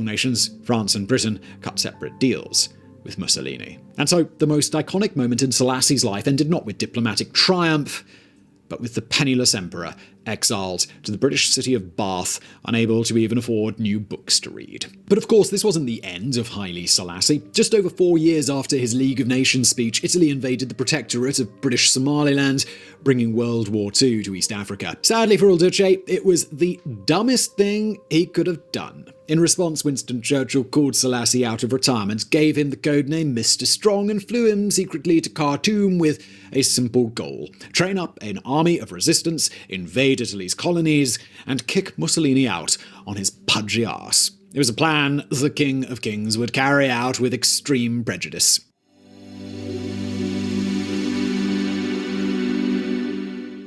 Nations, France and Britain, cut separate deals with Mussolini. And so the most iconic moment in Selassie's life ended not with diplomatic triumph, but with the penniless emperor exiled to the British city of Bath, unable to even afford new books to read. But of course, this wasn't the end of Haile Selassie. Just over 4 years after his League of Nations speech, Italy invaded the protectorate of British Somaliland, bringing World War II to East Africa. Sadly for Il Duce, it was the dumbest thing he could have done. In response, Winston Churchill called Selassie out of retirement, gave him the codename Mr. Strong, and flew him secretly to Khartoum with a simple goal: train up an army of resistance, invade Italy's colonies, and kick Mussolini out on his pudgy arse. It was a plan the King of Kings would carry out with extreme prejudice.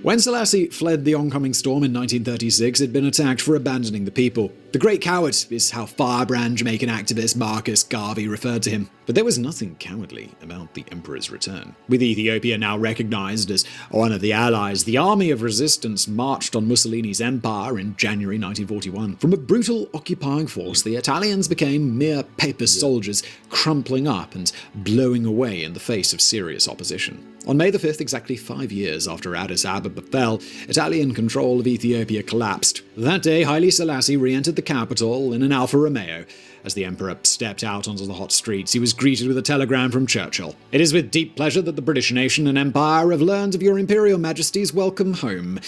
When Selassie fled the oncoming storm in 1936, he'd been attacked for abandoning the people. The Great Coward is how firebrand Jamaican activist Marcus Garvey referred to him. But there was nothing cowardly about the emperor's return. With Ethiopia now recognized as one of the allies, the army of resistance marched on Mussolini's empire in January 1941. From a brutal occupying force, the Italians became mere paper soldiers, crumpling up and blowing away in the face of serious opposition. On May the 5th, exactly 5 years after Addis Ababa fell, Italian control of Ethiopia collapsed. That day, Haile Selassie re-entered the capital in an Alfa Romeo. As the emperor stepped out onto the hot streets, he was greeted with a telegram from Churchill. "It is with deep pleasure that the British nation and empire have learned of your Imperial Majesty's welcome home."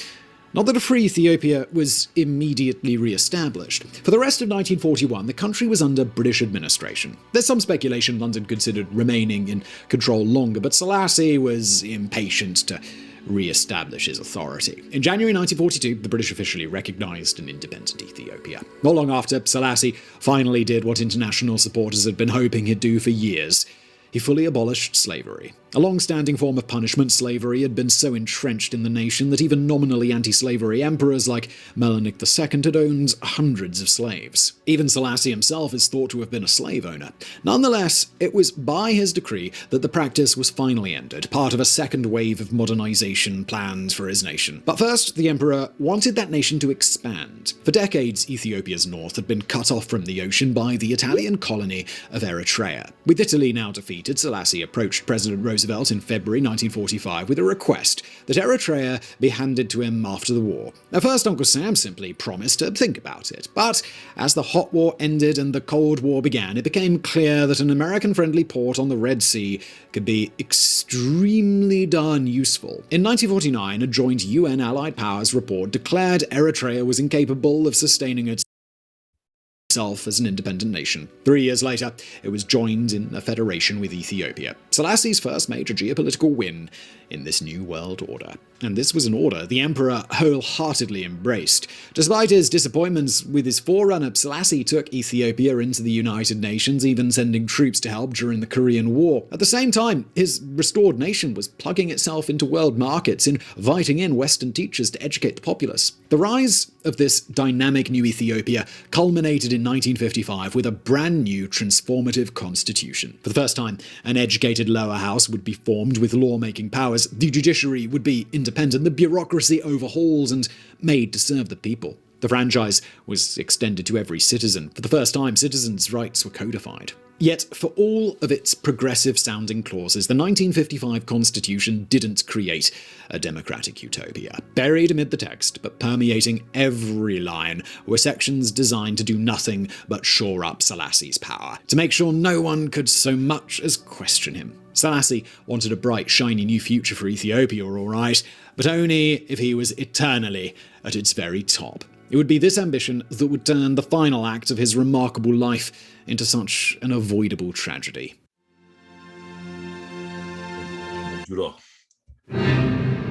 Not that a free Ethiopia was immediately re-established. For the rest of 1941, the country was under British administration. There's some speculation London considered remaining in control longer, but Selassie was impatient to re-establish his authority. In January 1942, the British officially recognized an independent Ethiopia. Not long after, Selassie finally did what international supporters had been hoping he'd do for years. He fully abolished slavery. A long-standing form of punishment, slavery had been so entrenched in the nation that even nominally anti-slavery emperors like Menelik II had owned hundreds of slaves. Even Selassie himself is thought to have been a slave owner. Nonetheless, it was by his decree that the practice was finally ended, part of a second wave of modernization planned for his nation. But first, the emperor wanted that nation to expand. For decades, Ethiopia's north had been cut off from the ocean by the Italian colony of Eritrea. With Italy now defeated, Selassie approached President Roosevelt in February 1945 with a request that Eritrea be handed to him after the war. At first, Uncle Sam simply promised to think about it, but as the hot war ended and the Cold War began, it became clear that an American-friendly port on the Red Sea could be extremely darn useful. In 1949, a joint UN Allied Powers report declared Eritrea was incapable of sustaining itself as an independent nation. 3 years later, it was joined in a federation with Ethiopia. Selassie's first major geopolitical win in this new world order. And this was an order the emperor wholeheartedly embraced. Despite his disappointments with his forerunner, Selassie took Ethiopia into the United Nations, even sending troops to help during the Korean War. At the same time, his restored nation was plugging itself into world markets, inviting in Western teachers to educate the populace. The rise of this dynamic new Ethiopia culminated in 1955 with a brand new transformative constitution. For the first time, an educated lower house would be formed with lawmaking powers. The judiciary would be independent, the bureaucracy overhauled and made to serve the people. The franchise was extended to every citizen. For the first time, citizens' rights were codified. Yet, for all of its progressive-sounding clauses, the 1955 Constitution didn't create a democratic utopia. Buried amid the text, but permeating every line, were sections designed to do nothing but shore up Selassie's power, to make sure no one could so much as question him. Selassie wanted a bright, shiny new future for Ethiopia, all right, but only if he was eternally at its very top. It would be this ambition that would turn the final act of his remarkable life into such an avoidable tragedy.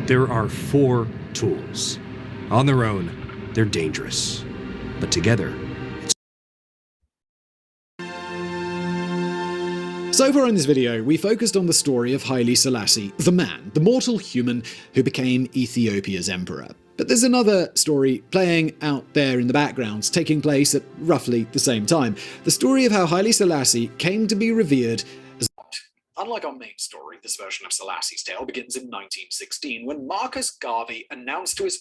There are 4 tools. On their own, they're dangerous. But together, So far in this video, we focused on the story of Haile Selassie, the man, the mortal human who became Ethiopia's emperor. But there's another story playing out there in the background, taking place at roughly the same time. The story of how Haile Selassie came to be revered as God. Unlike our main story, this version of Selassie's tale begins in 1916, when Marcus Garvey announced to his